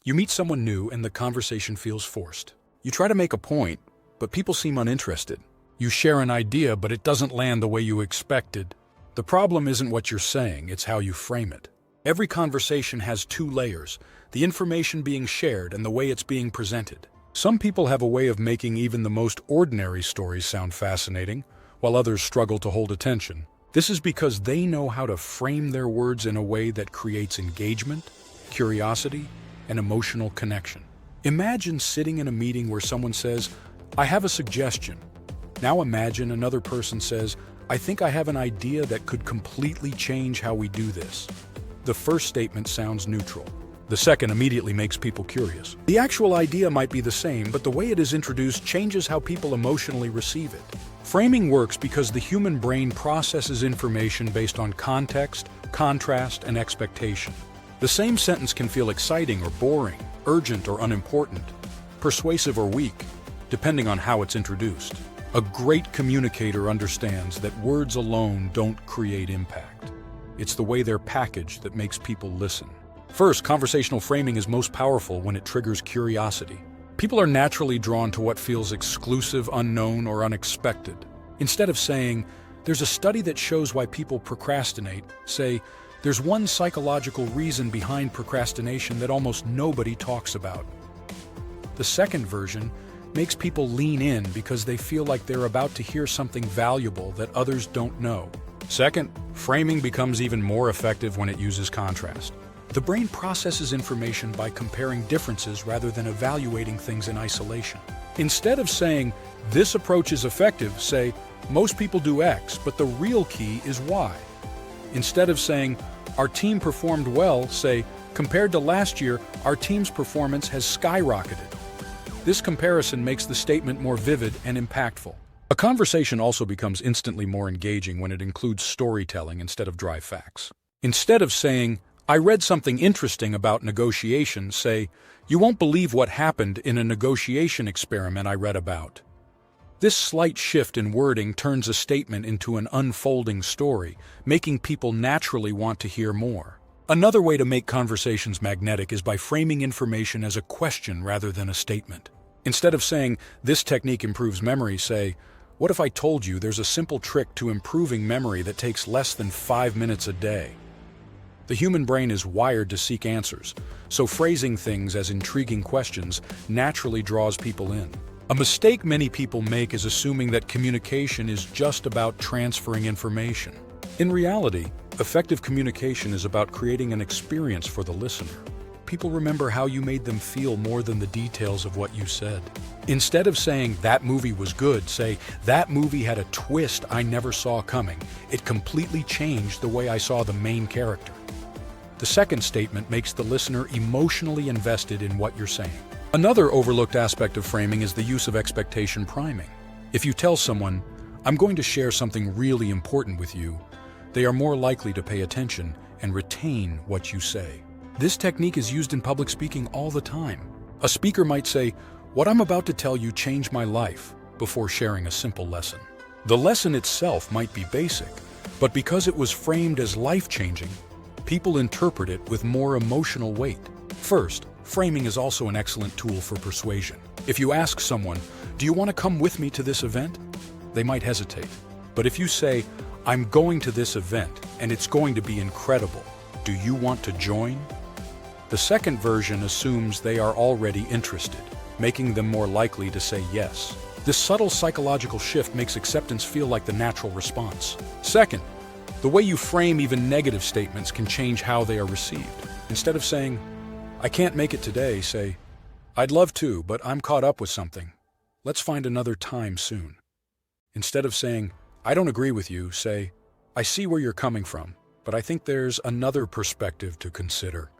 You meet someone new and the conversation feels forced. You try to make a point, but people seem uninterested. You share an idea, but it doesn't land the way you expected. The problem isn't what you're saying, it's how you frame it. Every conversation has two layers, the information being shared and the way it's being presented. Some people have a way of making even the most ordinary stories sound fascinating, while others struggle to hold attention. This is because they know how to frame their words in a way that creates engagement, curiosity, and emotional connection. Imagine sitting in a meeting where someone says, "I have a suggestion." Now imagine another person says, "I think I have an idea that could completely change how we do this." The first statement sounds neutral. The second immediately makes people curious. The actual idea might be the same, but the way it is introduced changes how people emotionally receive it. Framing works because the human brain processes information based on context, contrast, and expectation. The same sentence can feel exciting or boring, urgent or unimportant, persuasive or weak, depending on how it's introduced. A great communicator understands that words alone don't create impact. It's the way they're packaged that makes people listen. First, conversational framing is most powerful when it triggers curiosity. People are naturally drawn to what feels exclusive, unknown, or unexpected. Instead of saying, "There's a study that shows why people procrastinate," say, "There's one psychological reason behind procrastination that almost nobody talks about." The second version makes people lean in because they feel like they're about to hear something valuable that others don't know. Second, framing becomes even more effective when it uses contrast. The brain processes information by comparing differences rather than evaluating things in isolation. Instead of saying, "This approach is effective," say, "Most people do X, but the real key is Y." Instead of saying, "Our team performed well," say, "Compared to last year, our team's performance has skyrocketed." This comparison makes the statement more vivid and impactful. A conversation also becomes instantly more engaging when it includes storytelling instead of dry facts. Instead of saying, "I read something interesting about negotiation," say, "You won't believe what happened in a negotiation experiment I read about." This slight shift in wording turns a statement into an unfolding story, making people naturally want to hear more. Another way to make conversations magnetic is by framing information as a question rather than a statement. Instead of saying, "This technique improves memory," say, "What if I told you there's a simple trick to improving memory that takes less than 5 minutes a day?" The human brain is wired to seek answers, so phrasing things as intriguing questions naturally draws people in. A mistake many people make is assuming that communication is just about transferring information. In reality, effective communication is about creating an experience for the listener. People remember how you made them feel more than the details of what you said. Instead of saying, "That movie was good," say, "That movie had a twist I never saw coming. It completely changed the way I saw the main character." The second statement makes the listener emotionally invested in what you're saying. Another overlooked aspect of framing is the use of expectation priming. If you tell someone, "I'm going to share something really important with you," they are more likely to pay attention and retain what you say. This technique is used in public speaking all the time. A speaker might say, "What I'm about to tell you changed my life," before sharing a simple lesson. The lesson itself might be basic, but because it was framed as life-changing, people interpret it with more emotional weight. First, framing is also an excellent tool for persuasion. If you ask someone, "Do you want to come with me to this event?" they might hesitate. But if you say, "I'm going to this event, and it's going to be incredible. Do you want to join?" The second version assumes they are already interested, making them more likely to say yes. This subtle psychological shift makes acceptance feel like the natural response. Second, the way you frame even negative statements can change how they are received. Instead of saying, "I can't make it today," say, "I'd love to, but I'm caught up with something. Let's find another time soon." Instead of saying, "I don't agree with you," say, "I see where you're coming from, but I think there's another perspective to consider."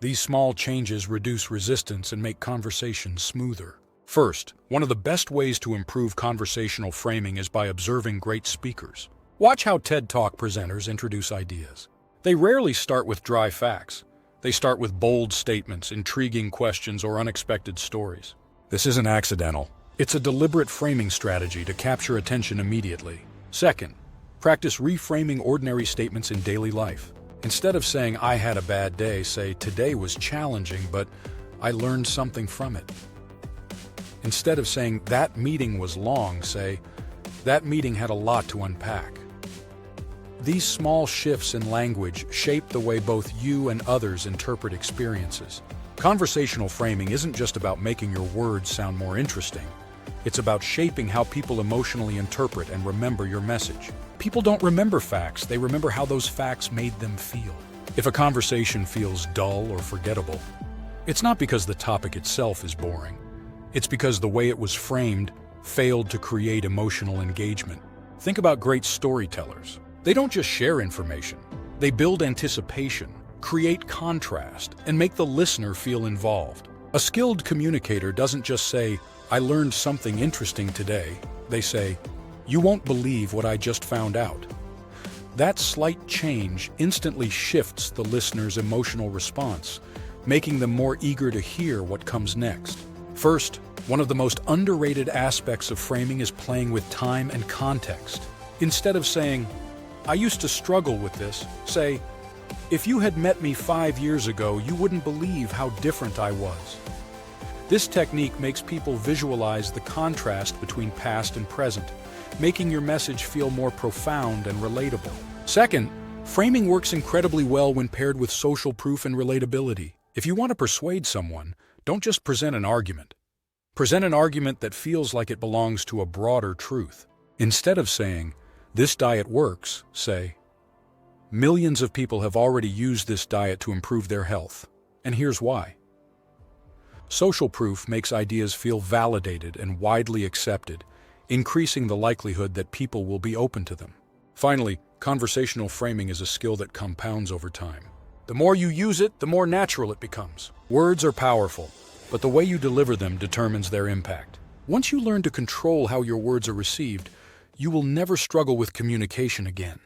These small changes reduce resistance and make conversations smoother. First, one of the best ways to improve conversational framing is by observing great speakers. Watch how TED Talk presenters introduce ideas. They rarely start with dry facts. They start with bold statements, intriguing questions, or unexpected stories. This isn't accidental. It's a deliberate framing strategy to capture attention immediately. Second, practice reframing ordinary statements in daily life. Instead of saying, "I had a bad day," say, "Today was challenging, but I learned something from it. Instead of saying, that meeting was long, say, that meeting had a lot to unpack. These small shifts in language shape the way both you and others interpret experiences. Conversational framing isn't just about making your words sound more interesting. It's about shaping how people emotionally interpret and remember your message. People don't remember facts, they remember how those facts made them feel. If a conversation feels dull or forgettable, it's not because the topic itself is boring. It's because the way it was framed failed to create emotional engagement. Think about great storytellers. They don't just share information. They build anticipation, create contrast, and make the listener feel involved. A skilled communicator doesn't just say, I learned something interesting today. They say, you won't believe what I just found out. That slight change instantly shifts the listener's emotional response, making them more eager to hear what comes next. First, one of the most underrated aspects of framing is playing with time and context. Instead of saying, I used to struggle with this, say, if you had met me 5 years ago, you wouldn't believe how different I was. This technique makes people visualize the contrast between past and present, making your message feel more profound and relatable. Second, framing works incredibly well when paired with social proof and relatability. If you want to persuade someone, don't just present an argument. Present an argument that feels like it belongs to a broader truth. Instead of saying, this diet works, say, millions of people have already used this diet to improve their health, and here's why. Social proof makes ideas feel validated and widely accepted, increasing the likelihood that people will be open to them. Finally, conversational framing is a skill that compounds over time. The more you use it, the more natural it becomes. Words are powerful, but the way you deliver them determines their impact. Once you learn to control how your words are received, you will never struggle with communication again.